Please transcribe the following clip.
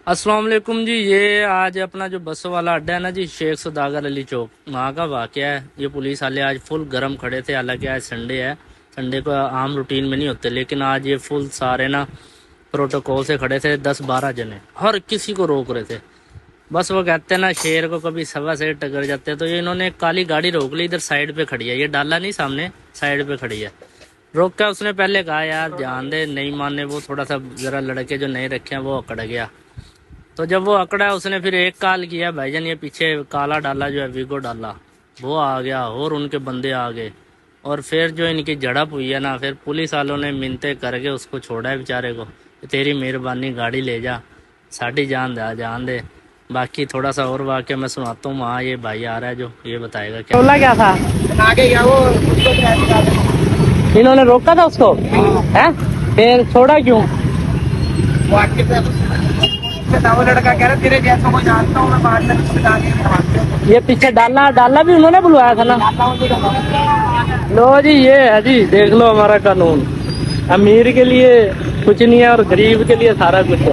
अस्सलाम वालेकुम जी। ये आज अपना जो बस वाला अड्डा है ना जी, शेख सौदागर अली चौक, वहाँ का वाकया है। ये पुलिस वाले आज फुल गरम खड़े थे। हालांकि आज संडे है, संडे को आम रूटीन में नहीं होते, लेकिन आज ये फुल सारे ना प्रोटोकॉल से खड़े थे। 10-12 जने हर किसी को रोक रहे थे। बस वो कहते हैं ना, शेर को कभी सवा से टकर जाते हैं। तो ये इन्होंने एक काली गाड़ी रोक ली, इधर साइड पे खड़ी है। ये डाला नहीं, सामने साइड पे खड़ी है। रोक कर उसने पहले कहा यार जान दे, नहीं माने। वो थोड़ा सा जरा लड़के जो नहीं रखे हैं वो अकड़ गया। तो जब वो अकड़ा उसने फिर एक कॉल किया, भाईजान ये पीछे काला डाला जो है, वीगो डाला, वो आ गया और उनके बंदे आ गए। और फिर जो इनकी झड़प हुई है ना, फिर पुलिस वालों ने मिन्नतें करके उसको छोड़ा है बेचारे को। तेरी मेहरबानी, गाड़ी ले जा, साड़ी जान दे। बाकी थोड़ा सा और वाक्य मैं सुनाता हूँ। वहाँ ये भाई आ रहा है जो ये बताएगा क्या बोला क्या था। आगे गया वो, इन्होंने रोका था उसको है, फिर छोड़ा क्यों? वो लड़का कह रहा तेरे जैसा को जानता हूँ मैं, बाद में रिश्तेदार है। ये पीछे डालना भी उन्होंने बुलवाया था ना। लो जी, ये है जी, देख लो हमारा कानून। अमीर के लिए कुछ नहीं है और गरीब के लिए सारा कुछ है।